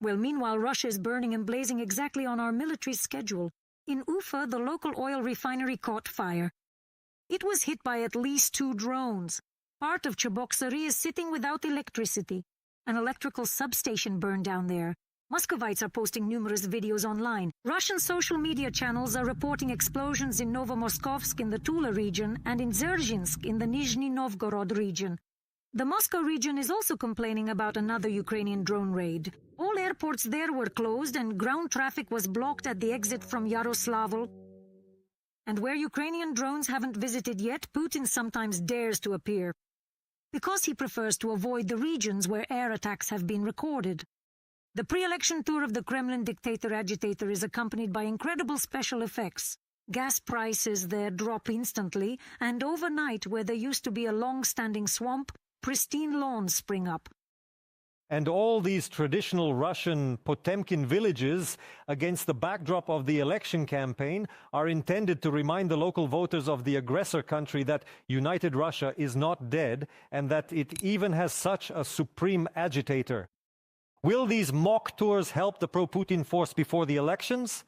Well, meanwhile, Russia is burning and blazing exactly on our military schedule. In Ufa, the local oil refinery caught fire. It was hit by at least 2 drones. Part of Cheboksary is sitting without electricity. An electrical substation burned down there. Muscovites are posting numerous videos online. Russian social media channels are reporting explosions in Novomoskovsk in the Tula region and in Dzerzhinsk in the Nizhny Novgorod region. The Moscow region is also complaining about another Ukrainian drone raid. All airports there were closed and ground traffic was blocked at the exit from Yaroslavl. And where Ukrainian drones haven't visited yet, Putin sometimes dares to appear, because he prefers to avoid the regions where air attacks have been recorded. The pre-election tour of the Kremlin dictator-agitator is accompanied by incredible special effects. Gas prices there drop instantly, and overnight, where there used to be a long-standing swamp, pristine lawns spring up. And all these traditional Russian Potemkin villages, against the backdrop of the election campaign, are intended to remind the local voters of the aggressor country that united Russia is not dead and that it even has such a supreme agitator. Will these mock tours help the pro-Putin force before the elections?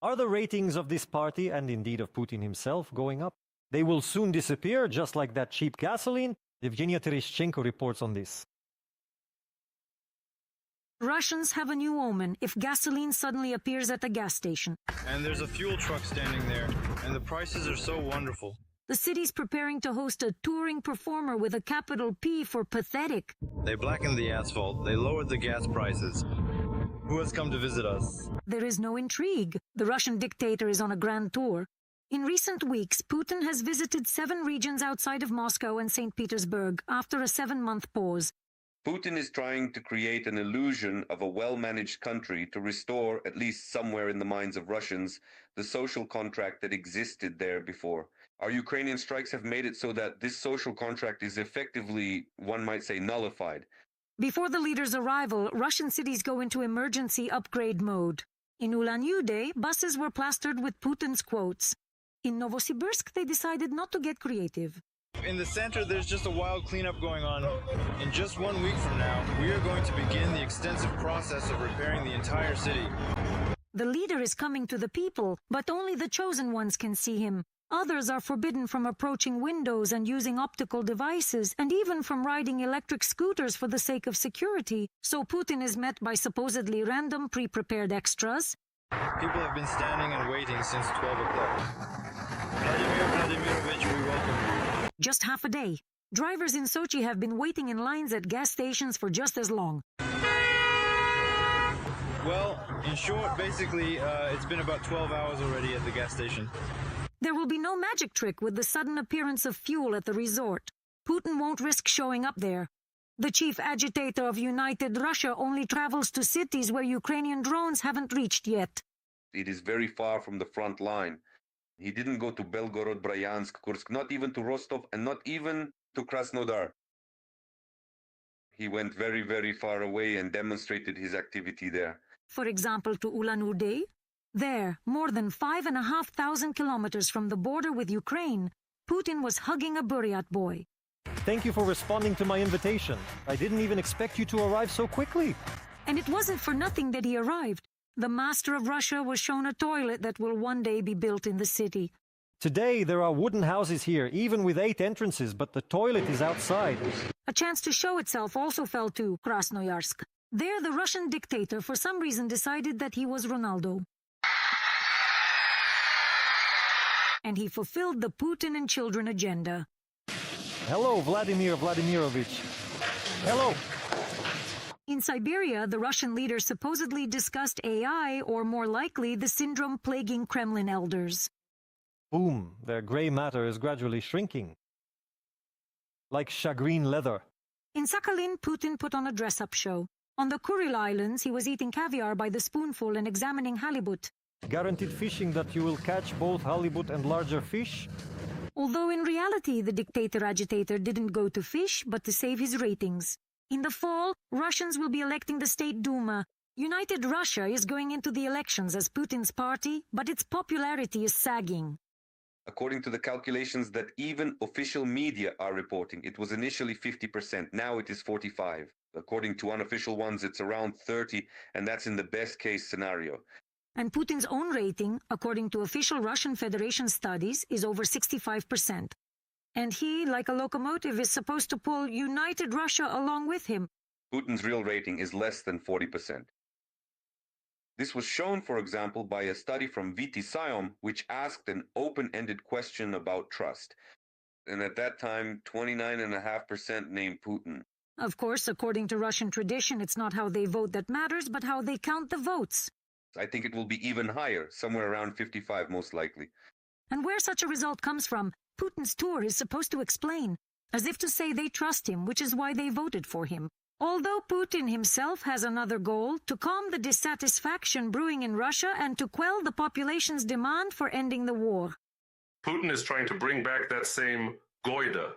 Are the ratings of this party, and indeed of Putin himself, going up? They will soon disappear, just like that cheap gasoline. Evgenia Tereshchenko reports on this. Russians have a new omen if gasoline suddenly appears at a gas station. And there's a fuel truck standing there, and the prices are so wonderful. The city's preparing to host a touring performer with a capital P for pathetic. They blackened the asphalt, they lowered the gas prices. Who has come to visit us? There is no intrigue. The Russian dictator is on a grand tour. In recent weeks, Putin has visited 7 regions outside of Moscow and St. Petersburg after a 7-month pause. Putin is trying to create an illusion of a well-managed country to restore, at least somewhere in the minds of Russians, the social contract that existed there before. Our Ukrainian strikes have made it so that this social contract is effectively, one might say, nullified. Before the leader's arrival, Russian cities go into emergency upgrade mode. In Ulan-Ude, buses were plastered with Putin's quotes. In Novosibirsk, they decided not to get creative. In the center, there's just a wild cleanup going on. In just 1 week from now, we are going to begin the extensive process of repairing the entire city. The leader is coming to the people, but only the chosen ones can see him. Others are forbidden from approaching windows and using optical devices, and even from riding electric scooters for the sake of security. So Putin is met by supposedly random pre-prepared extras. People have been standing and waiting since 12 o'clock. Vladimir Vladimirovich, we welcome you. Just half a day. Drivers in Sochi have been waiting in lines at gas stations for just as long. Well, in short, basically, it's been about 12 hours already at the gas station. There will be no magic trick with the sudden appearance of fuel at the resort. Putin won't risk showing up there. The chief agitator of united Russia only travels to cities where Ukrainian drones haven't reached yet. It is very far from the front line. He didn't go to Belgorod, Bryansk, Kursk, not even to Rostov, and not even to Krasnodar. He went very, very far away and demonstrated his activity there. For example, to Ulan-Ude. There, more than 5,500 kilometers from the border with Ukraine, Putin was hugging a Buryat boy. Thank you for responding to my invitation. I didn't even expect you to arrive so quickly. And it wasn't for nothing that he arrived. The master of Russia was shown a toilet that will one day be built in the city. Today there are wooden houses here, even with 8 entrances, but the toilet is outside. A chance to show itself also fell to Krasnoyarsk. There, the Russian dictator for some reason decided that he was Ronaldo. And he fulfilled the Putin and children agenda. Hello, Vladimir Vladimirovich. Hello. In Siberia, the Russian leader supposedly discussed AI, or more likely, the syndrome plaguing Kremlin elders. Boom, their gray matter is gradually shrinking. Like shagreen leather. In Sakhalin, Putin put on a dress-up show. On the Kuril Islands, he was eating caviar by the spoonful and examining halibut. Guaranteed fishing that you will catch both halibut and larger fish? Although in reality, the dictator-agitator didn't go to fish, but to save his ratings. In the fall, Russians will be electing the State Duma. United Russia is going into the elections as Putin's party, but its popularity is sagging. According to the calculations that even official media are reporting, it was initially 50%, now it is 45%. According to unofficial ones, it's around 30, and that's in the best case scenario. And Putin's own rating, according to official Russian Federation studies, is over 65%. And he, like a locomotive, is supposed to pull united Russia along with him. Putin's real rating is less than 40%. This was shown, for example, by a study from VT Siom, which asked an open-ended question about trust. And at that time, 29.5% named Putin. Of course, according to Russian tradition, it's not how they vote that matters, but how they count the votes. I think it will be even higher, somewhere around 55 most likely. And where such a result comes from, Putin's tour is supposed to explain, as if to say they trust him, which is why they voted for him. Although Putin himself has another goal, to calm the dissatisfaction brewing in Russia and to quell the population's demand for ending the war. Putin is trying to bring back that same goida,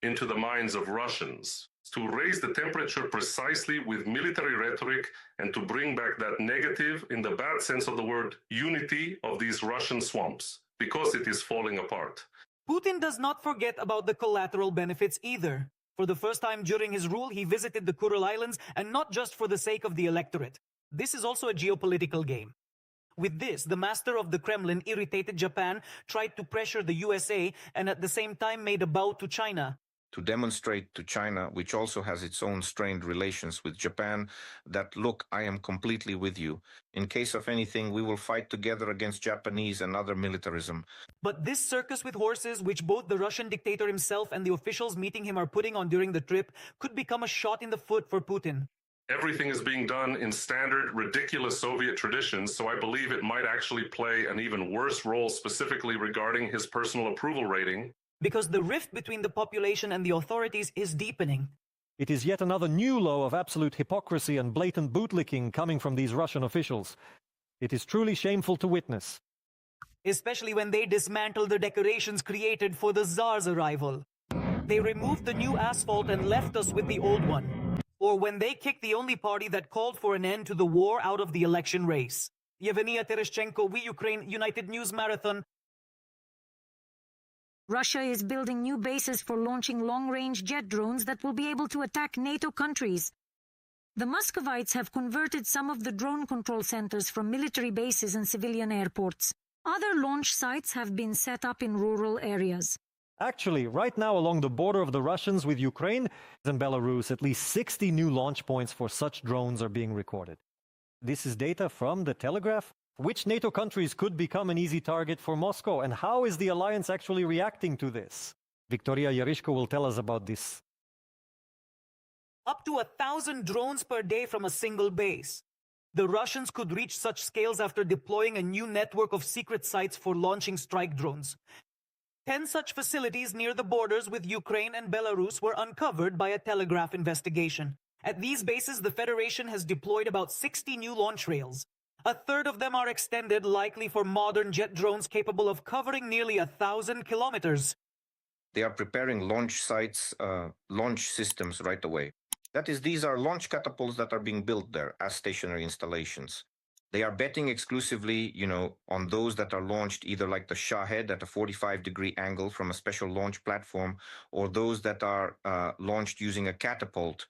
into the minds of Russians, to raise the temperature precisely with military rhetoric and to bring back that negative, in the bad sense of the word, unity of these Russian swamps, because it is falling apart. Putin does not forget about the collateral benefits either. For the first time during his rule, he visited the Kuril Islands, and not just for the sake of the electorate. This is also a geopolitical game. With this, the master of the Kremlin irritated Japan, tried to pressure the USA, and at the same time made a bow to China. To demonstrate to China, which also has its own strained relations with Japan, that, look, I am completely with you. In case of anything, we will fight together against Japanese and other militarism. But this circus with horses, which both the Russian dictator himself and the officials meeting him are putting on during the trip, could become a shot in the foot for Putin. Everything is being done in standard, ridiculous Soviet traditions, so I believe it might actually play an even worse role specifically regarding his personal approval rating. Because the rift between the population and the authorities is deepening. It is yet another new low of absolute hypocrisy and blatant bootlicking coming from these Russian officials. It is truly shameful to witness. Especially when they dismantle the decorations created for the Tsar's arrival. They removed the new asphalt and left us with the old one. Or when they kicked the only party that called for an end to the war out of the election race. Yevgenia Tereshchenko, We Ukraine, United News Marathon. Russia is building new bases for launching long-range jet drones that will be able to attack NATO countries. The Muscovites have converted some of the drone control centers from military bases and civilian airports. Other launch sites have been set up in rural areas. Actually, right now along the border of the Russians with Ukraine and Belarus, at least 60 new launch points for such drones are being recorded. This is data from The Telegraph. Which NATO countries could become an easy target for Moscow, and how is the alliance actually reacting to this? Victoria Yarishko will tell us about this. Up to 1,000 drones per day from a single base. The Russians could reach such scales after deploying a new network of secret sites for launching strike drones. 10 such facilities near the borders with Ukraine and Belarus were uncovered by a Telegraph investigation. At these bases, the Federation has deployed about 60 new launch rails. A third of them are extended, likely for modern jet drones capable of covering nearly 1,000 kilometers. They are preparing launch sites, launch systems right away. That is, these are launch catapults that are being built there as stationary installations. They are betting exclusively, on those that are launched either like the Shahed at a 45-degree angle from a special launch platform, or those that are launched using a catapult.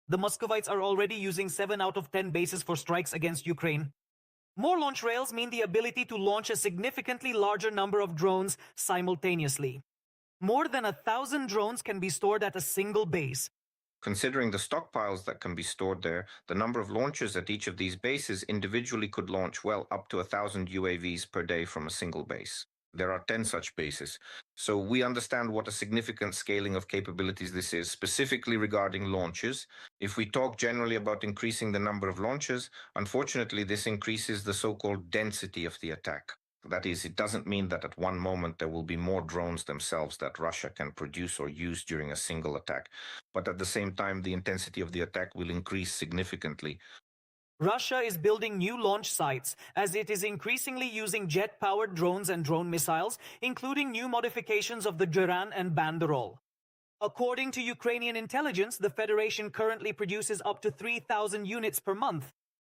The Muscovites are already using 7 out of 10 bases for strikes against Ukraine. More launch rails mean the ability to launch a significantly larger number of drones simultaneously. More than 1,000 drones can be stored at a single base. Considering the stockpiles that can be stored there, the number of launches at each of these bases individually could launch well up to 1,000 UAVs per day from a single base. There are 10 such bases. So we understand what a significant scaling of capabilities this is, specifically regarding launches. If we talk generally about increasing the number of launches, unfortunately, this increases the so-called density of the attack. That is, it doesn't mean that at one moment there will be more drones themselves that Russia can produce or use during a single attack. But at the same time, the intensity of the attack will increase significantly. Russia is building new launch sites, as it is increasingly using jet-powered drones and drone missiles, including new modifications of the Geran and Banderol. According to Ukrainian intelligence, the Federation currently produces up to 3,000 units per month.